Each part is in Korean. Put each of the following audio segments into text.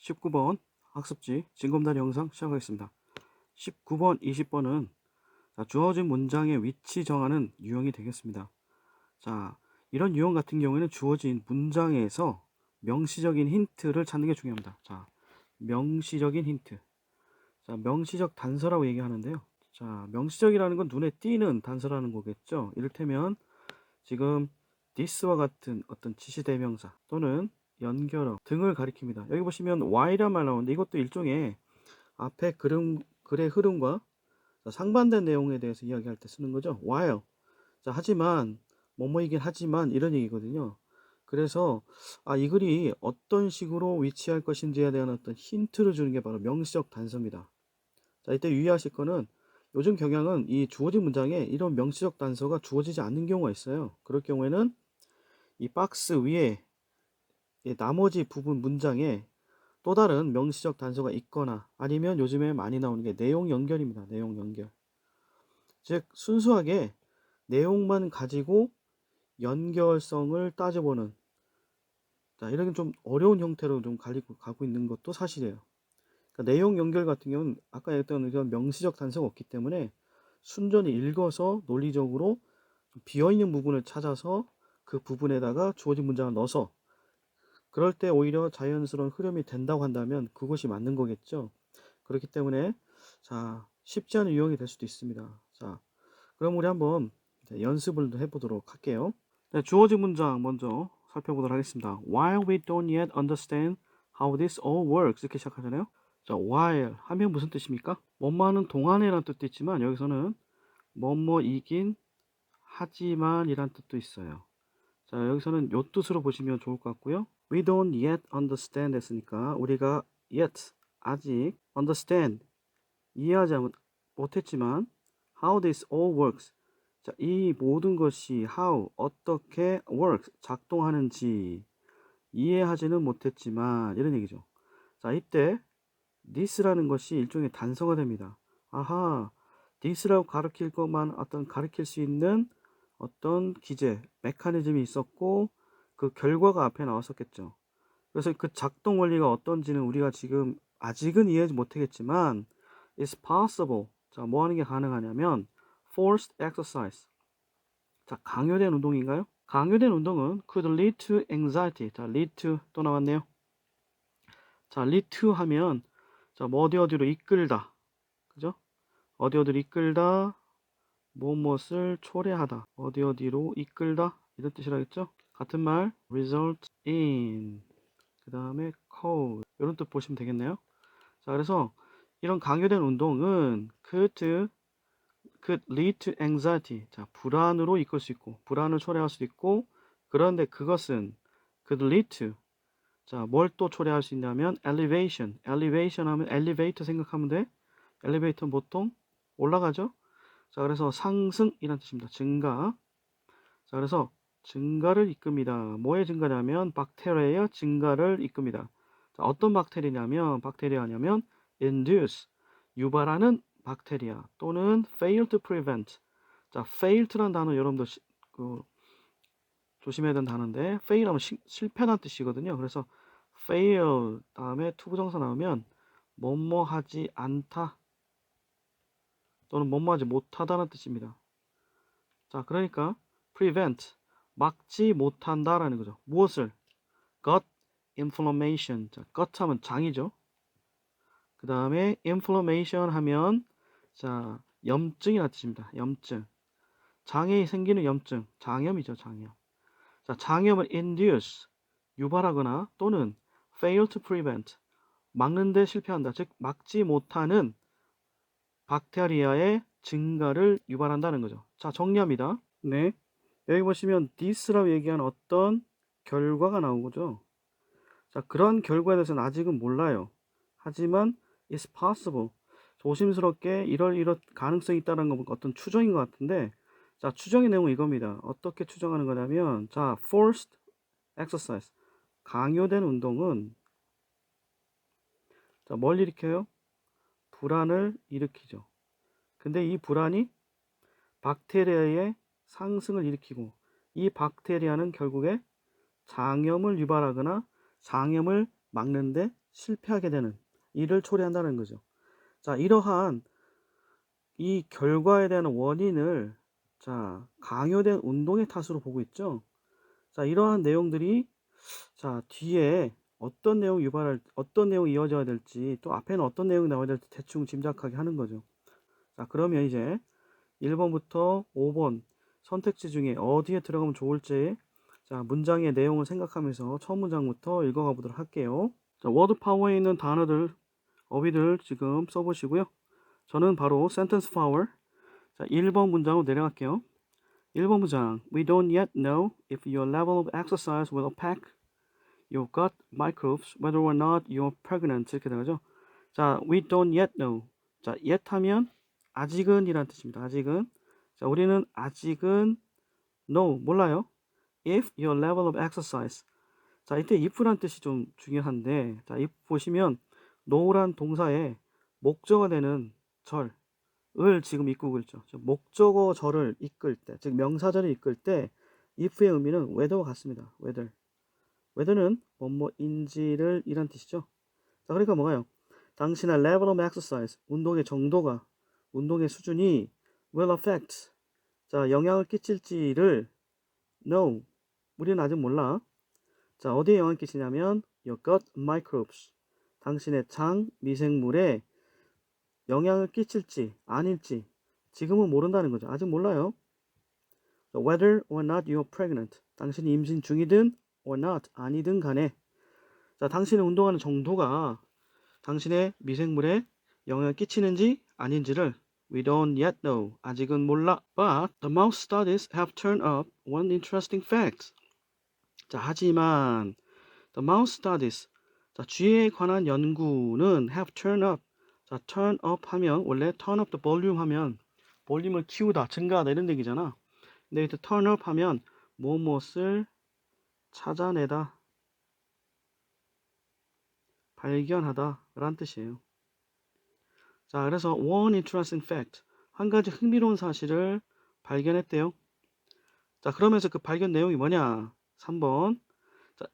19번 학습지 징검다리 영상 시작하겠습니다. 19번, 20번은 주어진 문장의 위치 정하는 유형이 되겠습니다. 자, 이런 유형 같은 경우에는 주어진 문장에서 명시적인 힌트를 찾는 게 중요합니다. 자, 명시적인 힌트. 자, 명시적 단서라고 얘기하는데요. 자, 명시적이라는 건 눈에 띄는 단서라는 거겠죠. 이를테면 지금 this와 같은 어떤 지시대명사 또는 연결어 등을 가리킵니다. 여기 보시면 why란 말 나오는데 이것도 일종의 앞에 글의 흐름과 상반된 내용에 대해서 이야기할 때 쓰는 거죠. while. 자, 하지만 뭐뭐이긴 하지만 이런 얘기거든요. 그래서 이 글이 어떤 식으로 위치할 것인지에 대한 어떤 힌트를 주는 게 바로 명시적 단서입니다. 자, 이때 유의하실 거는 요즘 경향은 이 주어진 문장에 이런 명시적 단서가 주어지지 않는 경우가 있어요. 그럴 경우에는 이 박스 위에 이 나머지 부분 문장에 또 다른 명시적 단서가 있거나 아니면 요즘에 많이 나오는 게 내용 연결입니다. 내용 연결. 즉 순수하게 내용만 가지고 연결성을 따져보는 이런 좀 어려운 형태로 좀 가고 있는 것도 사실이에요. 그러니까 내용 연결 같은 경우는 아까 얘기했던 그런 명시적 단서가 없기 때문에 순전히 읽어서 논리적으로 비어있는 부분을 찾아서 그 부분에다가 주어진 문장을 넣어서 그럴 때 오히려 자연스러운 흐름이 된다고 한다면 그것이 맞는 거겠죠. 그렇기 때문에 쉽지 않은 유형이 될 수도 있습니다. 자, 그럼 우리 한번 연습을 해보도록 할게요. 네, 주어진 문장 먼저 살펴보도록 하겠습니다. While we don't yet understand how this all works 이렇게 시작하잖아요. 자, while 하면 무슨 뜻입니까? 뭐뭐하는 동안이라는 뜻도 있지만 여기서는 뭐뭐이긴 하지만 이란 뜻도 있어요. 자, 여기서는 요 뜻으로 보시면 좋을 것 같고요. We don't yet understand 했으니까 우리가 yet 아직 understand 이해하지 못했지만 how this all works 자, 이 모든 것이 how 어떻게 works 작동하는지 이해하지는 못했지만 이런 얘기죠. 자, 이때 this라는 것이 일종의 단서가 됩니다. 아하, this라고 가리킬 것만 가리킬 수 있는 어떤 기제, 메커니즘이 있었고 그 결과가 앞에 나왔었겠죠. 그래서 그 작동 원리가 어떤지는 우리가 지금 아직은 이해하지 못하겠지만 it's possible. 자, 뭐 하는 게 가능하냐면 forced exercise. 자, 강요된 운동인가요? 강요된 운동은 could lead to anxiety. 자, lead to 또 나왔네요. 자, lead to 하면 뭐 어디로 이끌다. 그죠? 어디로 이끌다. 무엇을 초래하다. 어디로 이끌다. 이런 뜻이라겠죠? 같은 말 result in 그 다음에 cause 이런 뜻 보시면 되겠네요. 자, 그래서 이런 강요된 운동은 could lead to anxiety. 자, 불안으로 이끌 수 있고 불안을 초래할 수 있고 그런데 그것은 could lead to 자, 뭘 또 초래할 수 있냐면 elevation. elevation 하면 elevator 생각하면 돼. 엘리베이터는 보통 올라가죠. 자, 그래서 상승이란 뜻입니다. 증가. 자, 그래서 증가를 이끕니다. 뭐의 증가냐면 박테리아의 증가를 이끕니다. 자, 어떤 박테리아냐면 induce 유발하는 박테리아 또는 fail to prevent. 자, fail to라는 단어 여러분들 조심해야 되는 단어인데 fail 하면 실패한 뜻이거든요. 그래서 fail 다음에 to 부정사 나오면 뭐뭐 하지 않다 또는 뭐뭐 하지 못하다는 뜻입니다. 자, 그러니까 prevent 막지 못한다라는 거죠. 무엇을? gut inflammation. 자, gut 하면 장이죠. 그 다음에 inflammation 하면 염증이라는 뜻입니다. 염증. 장에 생기는 염증, 장염이죠, 장염. 자, 장염을 induce 유발하거나 또는 fail to prevent 막는데 실패한다. 즉 막지 못하는 박테리아의 증가를 유발한다는 거죠. 자, 정리합니다. 네. 여기 보시면 this라고 얘기한 어떤 결과가 나온 거죠. 자, 그런 결과에 대해서는 아직은 몰라요. 하지만 it's possible. 조심스럽게 이럴 가능성이 있다는 건 어떤 추정인 것 같은데 자, 추정의 내용은 이겁니다. 어떻게 추정하는 거냐면 forced exercise. 강요된 운동은 뭘 일으켜요? 불안을 일으키죠. 근데 이 불안이 박테리아의 상승을 일으키고 이 박테리아는 결국에 장염을 유발하거나 장염을 막는데 실패하게 되는 일을 초래한다는 거죠. 자, 이러한 이 결과에 대한 원인을 자, 강요된 운동의 탓으로 보고 있죠. 자, 이러한 내용들이 자, 뒤에 어떤 내용이 이어져야 될지, 또 앞에는 어떤 내용이 나와야 될지 대충 짐작하게 하는 거죠. 자, 그러면 이제 1번부터 5번 선택지 중에 어디에 들어가면 좋을지 자, 문장의 내용을 생각하면서 첫 문장부터 읽어가 보도록 할게요. 자, 워드 파워에 있는 단어들, 어휘들 지금 써보시고요. 저는 바로 센텐스 파워 자, 1번 문장으로 내려갈게요. 1번 문장 We don't yet know if your level of exercise will affect your gut microbes whether or not you're pregnant 이렇게 되죠. 자, we don't yet know. 자, yet 하면 아직은 이란 뜻입니다. 아직은. 자, 우리는 아직은 no 몰라요. If your level of exercise. 자, 이때 if란 뜻이 좀 중요한데 자, if 보시면 no란 동사에 목적어 되는 절을 지금 이끌고 있죠. 목적어 절을 이끌 때, 즉 명사절을 이끌 때 if의 의미는 whether와 같습니다. whether는 뭐뭐인지를 이란 뜻이죠. 자, 그러니까 뭐가요? 당신의 level of exercise, 운동의 정도가, 운동의 수준이 will affect, 자, 영향을 끼칠지를 no, 우리는 아직 몰라. 자, 어디에 영향을 끼치냐면 your gut microbes, 당신의 장 미생물에 영향을 끼칠지 아닐지 지금은 모른다는 거죠. 아직 몰라요. Whether or not you're pregnant, 당신이 임신 중이든 or not, 아니든 간에 자, 당신의 운동하는 정도가 당신의 미생물에 영향을 끼치는지 아닌지를 we don't yet know. 아직은 몰라. But the mouse studies have turned up one interesting fact. 자, 하지만 the mouse studies 자, 쥐에 관한 연구는 have turned up. 자, turn up 하면 원래 turn up the volume 하면 볼륨을 키우다, 증가하다 이런 얘기잖아. 근데 이제 turn up 하면 무엇을 찾아내다, 발견하다 라는 뜻이에요. 자, 그래서 one interesting fact, 한 가지 흥미로운 사실을 발견했대요. 자, 그러면서 그 발견 내용이 뭐냐? 3번. 자,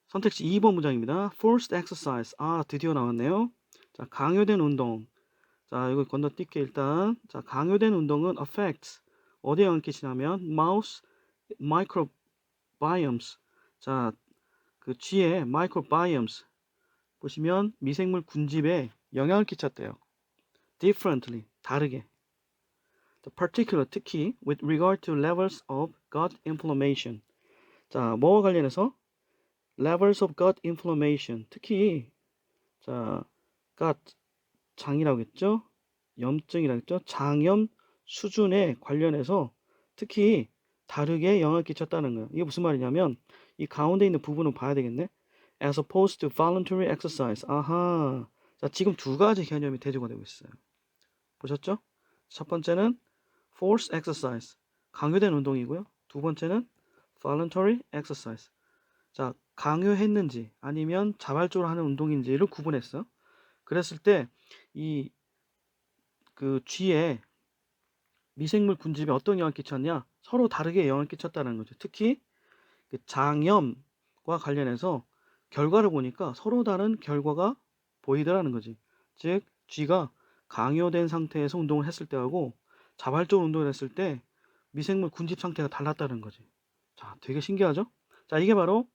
선택지 2번 문장입니다. Forced exercise. 아, 드디어 나왔네요. 자, 강요된 운동. 자, 이거 건너뛸게 일단. 자, 강요된 운동은 affects. 어디에 영향을 끼치냐면 mouse microbiomes. 자, 그 쥐의 microbiomes 보시면 미생물 군집에 영향을 끼쳤대요. differently, 다르게. The particular, 특히 with regard to levels of gut inflammation. 자, 뭐와 관련해서 levels of gut inflammation. 특히 자, gut 장이라고 했죠? 염증이라고 했죠? 장염 수준에 관련해서 특히 다르게 영향을 끼쳤다는 거예요. 이게 무슨 말이냐면 이 가운데 있는 부분을 봐야 되겠네. As opposed to voluntary exercise. 아하. 자, 지금 두 가지 개념이 대조가 되고 있어요. 보셨죠? 첫 번째는 forced exercise, 강요된 운동이고요. 두 번째는 voluntary exercise. 자, 강요했는지 아니면 자발적으로 하는 운동인지를 구분했어. 그랬을 때 이 그 쥐의 미생물 군집에 어떤 영향을 끼쳤냐? 서로 다르게 영향을 끼쳤다는 거죠. 특히 그 장염과 관련해서 결과를 보니까 서로 다른 결과가 보이더라는 거지. 즉, 쥐가 강요된 상태에서 운동을 했을 때하고 자발적으로 운동을 했을 때 미생물 군집 상태가 달랐다는 거지. 자, 되게 신기하죠? 자, 이게 바로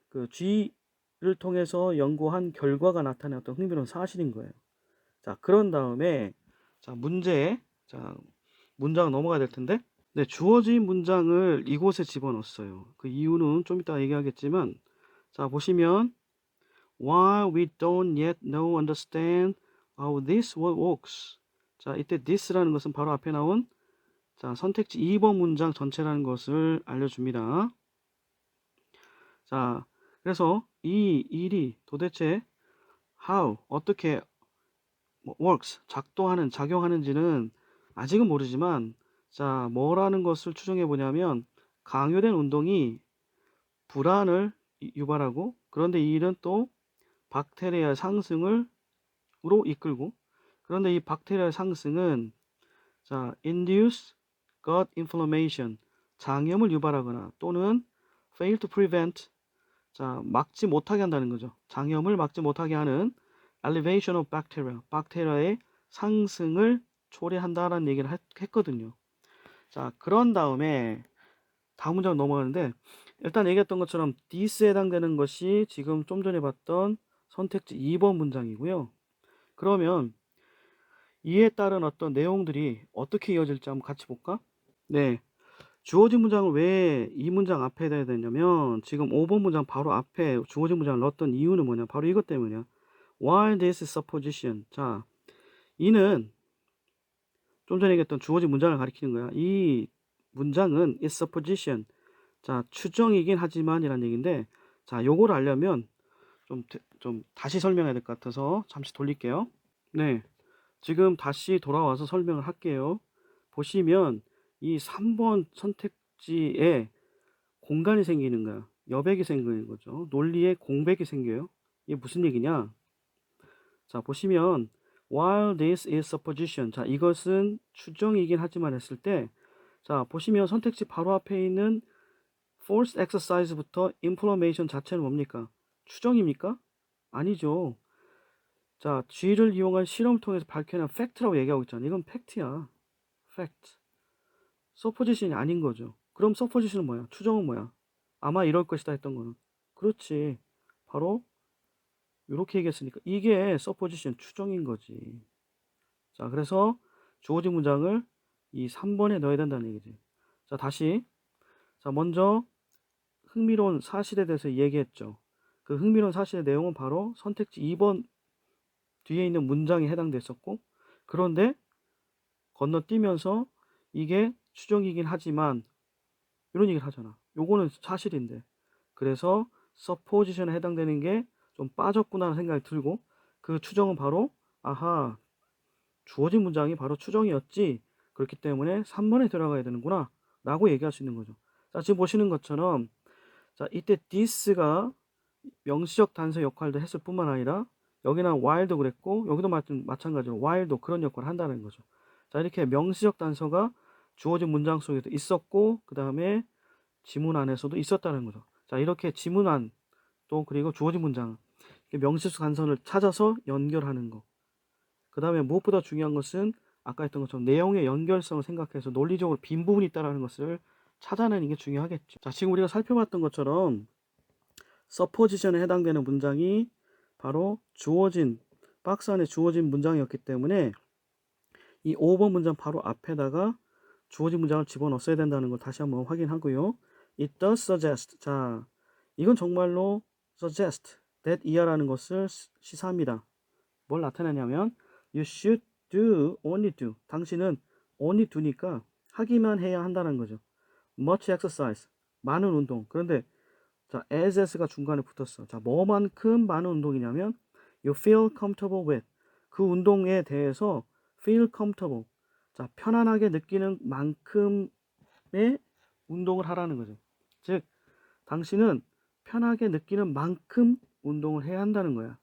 그 쥐를 통해서 연구한 결과가 나타낸 어떤 흥미로운 사실인 거예요. 자, 그런 다음에 자, 문장 넘어가야 될 텐데 네, 주어진 문장을 이곳에 집어넣었어요. 그 이유는 좀 이따 얘기하겠지만 자, 보시면 While we don't yet know understand how this works. 자, 이때 this라는 것은 바로 앞에 나온 자, 선택지 2번 문장 전체라는 것을 알려줍니다. 자, 그래서 이 일이 도대체 how, 어떻게 works, 작용하는지는 아직은 모르지만 자, 뭐라는 것을 추정해 보냐면 강요된 운동이 불안을 유발하고 그런데 이 일은 또 박테리아 상승으로 이끌고 그런데 이 박테리아 상승은 자, induce gut inflammation, 장염을 유발하거나 또는 fail to prevent, 자, 막지 못하게 한다는 거죠. 장염을 막지 못하게 하는 elevation of bacteria, 박테리아의 상승을 초래한다라는 얘기를 했거든요. 자, 그런 다음에 다음 문장 넘어가는데 일단 얘기했던 것처럼 this에 해당되는 것이 지금 좀 전에 봤던 선택지 2번 문장이고요. 그러면 이에 따른 어떤 내용들이 어떻게 이어질지 한번 같이 볼까? 네. 주어진 문장을 왜 이 문장 앞에 해야 되냐면 지금 5번 문장 바로 앞에 주어진 문장을 넣었던 이유는 뭐냐? 바로 이것 때문이야. While this supposition. 자, 이는 좀 전에 얘기했던 주어진 문장을 가리키는 거야. 이 문장은 is supposition. 자, 추정이긴 하지만 이란 얘기인데 자, 요걸 알려면 좀 다시 설명해야 될 것 같아서 잠시 돌릴게요. 네. 지금 다시 돌아와서 설명을 할게요. 보시면 이 3번 선택지에 공간이 생기는 거야. 여백이 생기는 거죠. 논리에 공백이 생겨요. 이게 무슨 얘기냐? 자, 보시면 while this is supposition. 자, 이것은 추정이긴 하지만 했을 때 자, 보시면 선택지 바로 앞에 있는 forced exercise부터 inflammation 자체는 뭡니까? 추정입니까? 아니죠. 자, G를 이용한 실험을 통해서 밝혀낸 팩트라고 얘기하고 있잖아. 이건 팩트야. 팩트. 서포지션이 아닌 거죠. 그럼 서포지션은 뭐야? 추정은 뭐야? 아마 이럴 것이다 했던 거는. 그렇지. 바로 이렇게 얘기했으니까 이게 서포지션 추정인 거지. 자, 그래서 주어진 문장을 이 3번에 넣어야 된다는 얘기지. 자, 다시. 자, 먼저 흥미로운 사실에 대해서 얘기했죠. 그 흥미로운 사실의 내용은 바로 선택지 2번 뒤에 있는 문장에 해당됐었고 그런데 건너뛰면서 이게 추정이긴 하지만 이런 얘기를 하잖아. 요거는 사실인데. 그래서 supposition에 해당되는 게 좀 빠졌구나 생각이 들고 그 추정은 바로 아하 주어진 문장이 바로 추정이었지. 그렇기 때문에 3번에 들어가야 되는구나 라고 얘기할 수 있는 거죠. 자, 지금 보시는 것처럼 자, 이때 this가 명시적 단서 역할도 했을 뿐만 아니라 여기는 while도 그랬고 여기도 마찬가지로 while도 그런 역할을 한다는 거죠. 자, 이렇게 명시적 단서가 주어진 문장 속에도 있었고 그 다음에 지문 안에서도 있었다는 거죠. 자, 이렇게 지문 안 또 그리고 주어진 문장 명시적 단서를 찾아서 연결하는 거. 그 다음에 무엇보다 중요한 것은 아까 했던 것처럼 내용의 연결성을 생각해서 논리적으로 빈 부분이 있다는 것을 찾아내는 게 중요하겠죠. 자, 지금 우리가 살펴봤던 것처럼 supposition에 해당되는 문장이 바로 주어진 박스 안에 주어진 문장이었기 때문에 이 5번 문장 바로 앞에다가 주어진 문장을 집어넣었어야 된다는 걸 다시 한번 확인하고요. It does suggest. 자, 이건 정말로 suggest, that 이하라는 것을 시사합니다. 뭘 나타내냐면 you should do, only do. 당신은 only do니까 하기만 해야 한다는 거죠. much exercise, 많은 운동. 그런데 자, as가 중간에 붙었어. 자, 뭐만큼 많은 운동이냐면 you feel comfortable with. 그 운동에 대해서 feel comfortable. 자, 편안하게 느끼는 만큼의 운동을 하라는 거죠. 즉, 당신은 편하게 느끼는 만큼 운동을 해야 한다는 거야.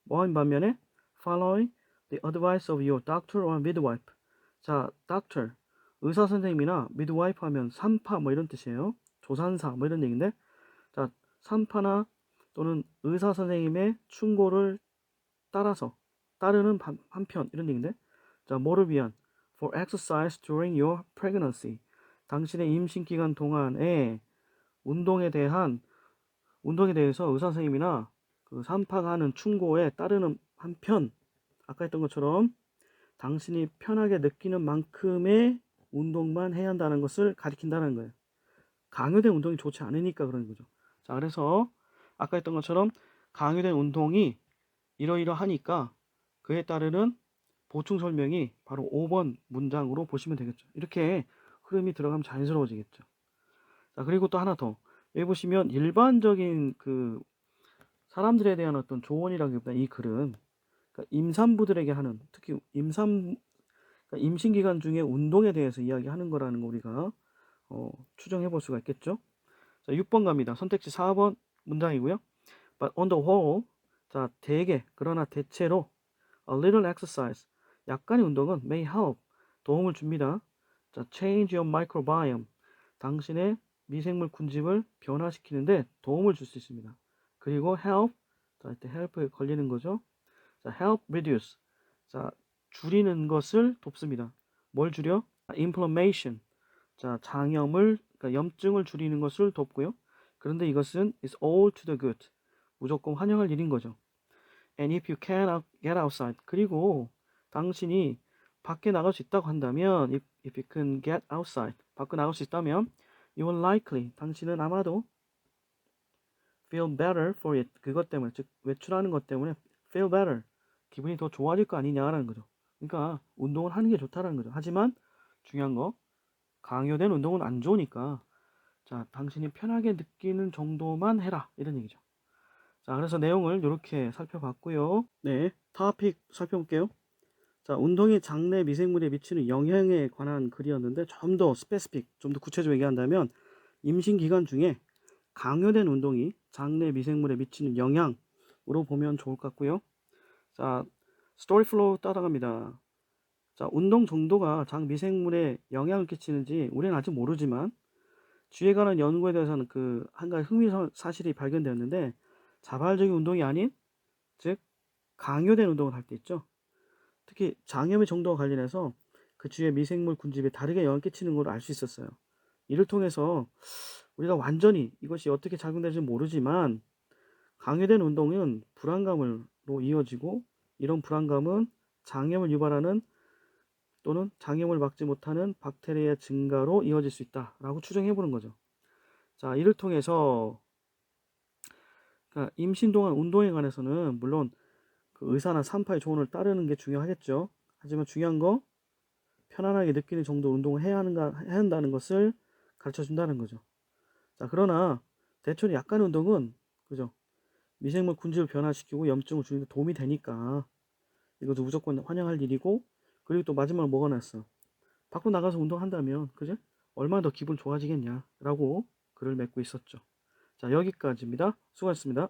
뭐인 반면에 following the advice of your doctor or midwife. 자, doctor, 의사 선생님이나 midwife 하면 산파 뭐 이런 뜻이에요. 조산사 뭐 이런 얘기인데 자, 산파나 또는 의사 선생님의 충고를 따라서 따르는 한편 이런 얘기인데 자, 뭐를 위한 for exercise during your pregnancy. 당신의 임신 기간 동안에 운동에 대해서 의사 선생님이나 그 산파가 하는 충고에 따르는 한편 아까 했던 것처럼 당신이 편하게 느끼는 만큼의 운동만 해야 한다는 것을 가리킨다는 거예요. 강요된 운동이 좋지 않으니까 그런 거죠. 자, 그래서 아까 했던 것처럼 강요된 운동이 이러이러하니까 그에 따르는 보충 설명이 바로 5번 문장으로 보시면 되겠죠. 이렇게 흐름이 들어가면 자연스러워지겠죠. 자, 그리고 또 하나 더. 여기 보시면 일반적인 그 사람들에 대한 어떤 조언이라기보다 이 글은 그러니까 임산부들에게 하는 특히 그러니까 임신 기간 중에 운동에 대해서 이야기하는 거라는 거 우리가 추정해 볼 수가 있겠죠. 자, 6번 갑니다. 선택지 4번 문장이고요. But on the whole, 자, 그러나 대체로 a little exercise, 약간의 운동은 may help, 도움을 줍니다. 자, change your microbiome, 당신의 미생물 군집을 변화시키는데 도움을 줄 수 있습니다. 그리고 help, 자, 이때 help에 걸리는 거죠. 자, help reduce. 자, 줄이는 것을 돕습니다. 뭘 줄여? inflammation. 자, 장염을, 그러니까 염증을 줄이는 것을 돕고요. 그런데 이것은 is all to the good. 무조건 환영할 일인 거죠. And if you can get outside. 그리고 당신이 밖에 나갈 수 있다고 한다면, if you can get outside. 밖에 나갈 수 있다면, you will likely. 당신은 아마도 feel better for it. 그것 때문에, 즉 외출하는 것 때문에 feel better. 기분이 더 좋아질 거 아니냐라는 거죠. 그러니까 운동을 하는 게 좋다라는 거죠. 하지만 중요한 거, 강요된 운동은 안 좋으니까 자, 당신이 편하게 느끼는 정도만 해라. 이런 얘기죠. 자, 그래서 내용을 이렇게 살펴봤고요. 네, 토픽 살펴볼게요. 자, 운동이 장내 미생물에 미치는 영향에 관한 글이었는데 좀 더 스페시픽, 좀 더 구체적으로 얘기한다면 임신 기간 중에 강요된 운동이 장내 미생물에 미치는 영향으로 보면 좋을 것 같고요. 자, 스토리 플로우 따라갑니다. 자, 운동 정도가 장 미생물에 영향을 끼치는지 우리는 아직 모르지만 쥐에 관한 연구에 대해서는 그 한 가지 사실이 발견되었는데 자발적인 운동이 아닌 즉 강요된 운동을 할 때 있죠. 특히 장염의 정도와 관련해서 그 쥐의 미생물 군집에 다르게 영향을 끼치는 걸 알 수 있었어요. 이를 통해서 우리가 완전히 이것이 어떻게 작용되는지 모르지만 강요된 운동은 불안감으로 이어지고 이런 불안감은 장염을 유발하는 또는 장염을 막지 못하는 박테리아 증가로 이어질 수 있다라고 추정해 보는 거죠. 자, 이를 통해서 그러니까 임신 동안 운동에 관해서는 물론 그 의사나 산파의 조언을 따르는 게 중요하겠죠. 하지만 중요한 거 편안하게 느끼는 정도 운동을 해야 한다는 것을 가르쳐 준다는 거죠. 자, 그러나 대체로 약간의 운동은 그죠? 미생물 군집을 변화시키고 염증을 줄이는 데 도움이 되니까 이것도 무조건 환영할 일이고 그리고 또 마지막으로 뭐가 났어? 밖으로 나가서 운동한다면 그죠? 얼마나 더 기분 좋아지겠냐라고 글을 맺고 있었죠. 자, 여기까지입니다. 수고하셨습니다.